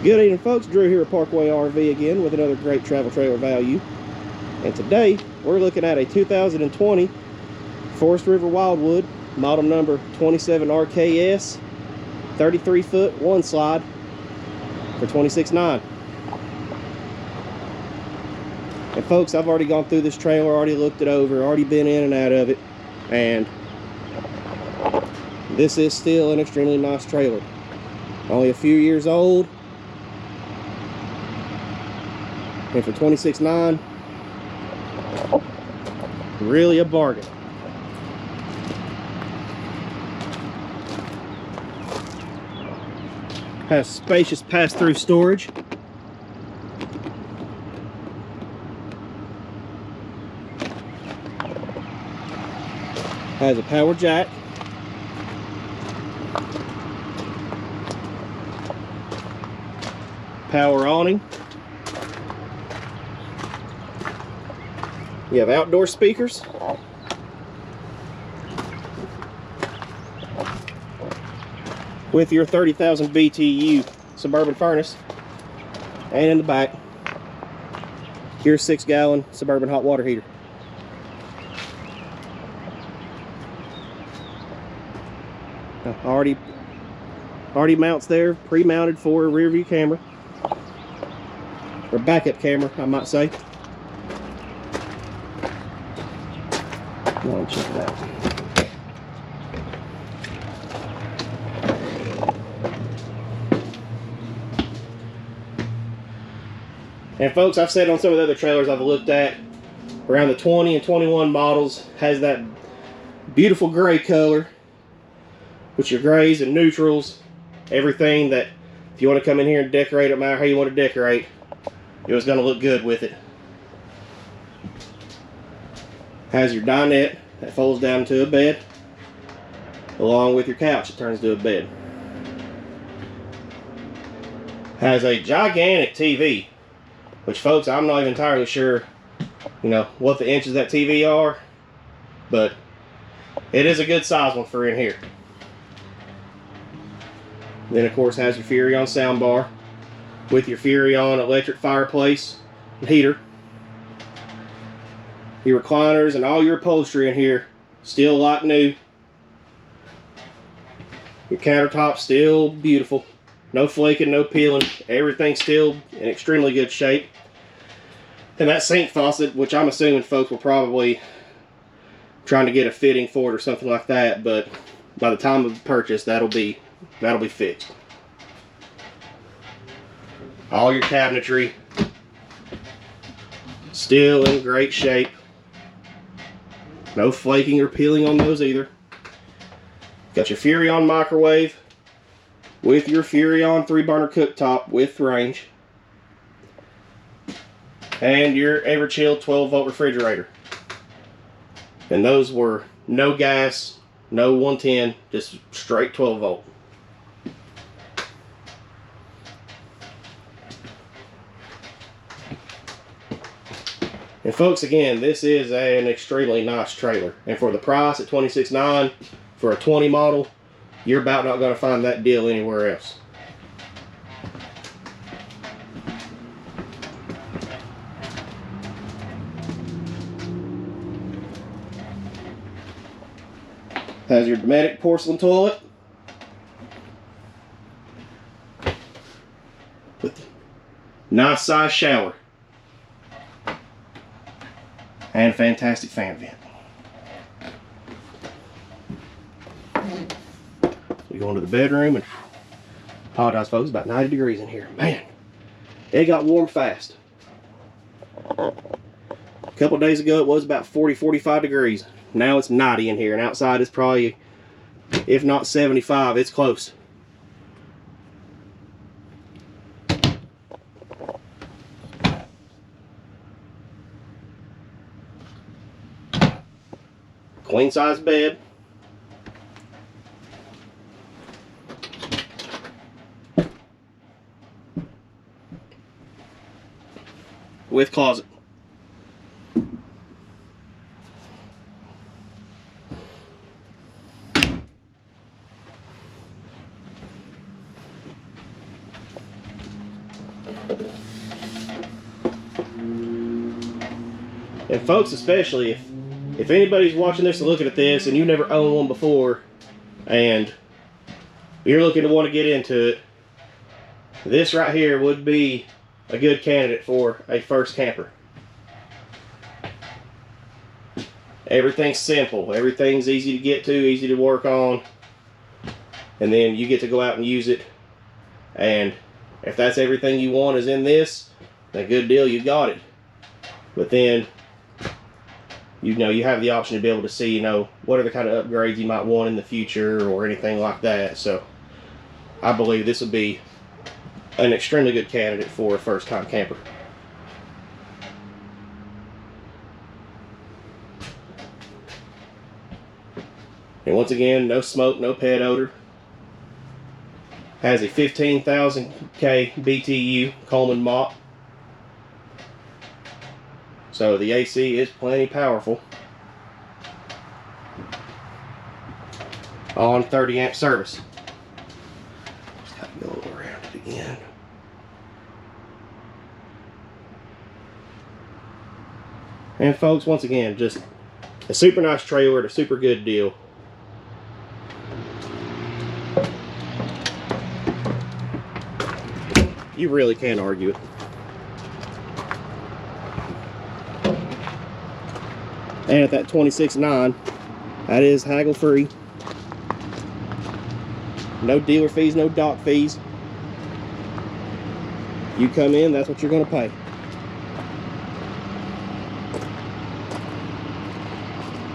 Good evening, folks. Drew here at Parkway RV again with another great travel trailer value. And today we're looking at a 2020 Forest River Wildwood, model number 27RKS, 33-foot one slide for $26,900. And folks, I've already gone through this trailer, already looked it over, already been in and out of it, and this is still an extremely nice trailer. Only a few years old, and for $26,900, really a bargain. Has spacious pass-through storage. Has a power jack. Power awning. You have outdoor speakers. With your 30,000 BTU Suburban furnace. And in the back, your 6-gallon Suburban hot water heater. Already mounts there, pre-mounted for a rear view camera. Or backup camera, I might say. Go and check it out. And folks, I've said on some of the other trailers I've looked at, around the 20 and 21 models, has that beautiful gray color, with your grays and neutrals, everything that if you want to come in here and decorate it, no matter how you want to decorate, it was going to look good with it. Has your dinette that folds down to a bed, along with your couch that turns to a bed. Has a gigantic TV, which folks, I'm not even entirely sure, what the inches of that TV are, but it is a good size one for in here. Then of course has your Furrion soundbar with your Furrion electric fireplace and heater. Your recliners and all your upholstery in here still like new. Your countertop still beautiful. No flaking, no peeling. Everything's still in extremely good shape. And that sink faucet, which I'm assuming folks will probably trying to get a fitting for it or something like that, but by the time of purchase that'll be fixed. All your cabinetry still in great shape. No flaking or peeling on those either. Got your Furrion microwave with your Furrion 3-burner cooktop with range. And your Everchill 12-volt refrigerator. And those were no gas, no 110, just straight 12-volt. And folks, again, this is an extremely nice trailer. And for the price at $26,900 for a 20 model, you're about not going to find that deal anywhere else. Has your Dometic porcelain toilet with nice size shower and a fantastic fan vent. We go into the bedroom, and apologize folks, about 90 degrees in here. Man, it got warm fast. A couple of days ago it was about 40-45 degrees. Now it's 90 in here, and outside it's probably, if not 75, it's close. Queen size bed. With closet. And folks, especially if anybody's watching this and looking at this and you never owned one before and you're looking to want to get into it, this right here would be a good candidate for a first camper. Everything's simple, everything's easy to get to, easy to work on, and then you get to go out and use it. And if that's everything you want is in this, then good deal, you got it. But then you have the option to be able to see, what are the kind of upgrades you might want in the future or anything like that. So I believe this would be an extremely good candidate for a first-time camper. And once again, no smoke, no pet odor. Has a 15,000K BTU Coleman mop. So the AC is plenty powerful. On 30 amp service. Just gotta go around it again. And folks, once again, just a super nice trailer at a super good deal. You really can't argue it. And at that $26,900, that is haggle free. No dealer fees, no dock fees. You come in, that's what you're going to pay.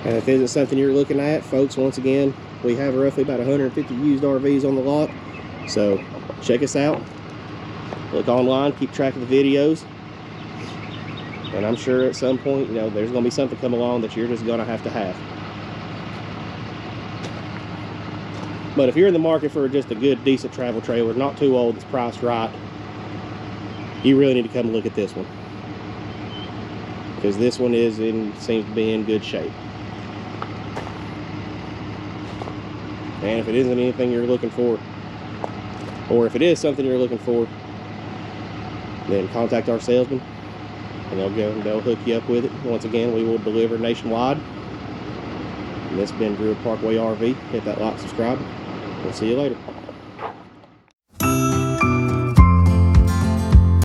And if it isn't something you're looking at, folks, once again, we have roughly about 150 used RVs on the lot. So check us out. Look online, keep track of the videos. And I'm sure at some point, there's going to be something come along that you're just going to have. But if you're in the market for just a good, decent travel trailer, not too old, that's priced right, you really need to come look at this one. Because this one seems to be in good shape. And if it isn't anything you're looking for, or if it is something you're looking for, then contact our salesman and they'll hook you up with it. Once again, we will deliver nationwide. And this has been Druid Parkway RV. Hit that like, subscribe. We'll see you later.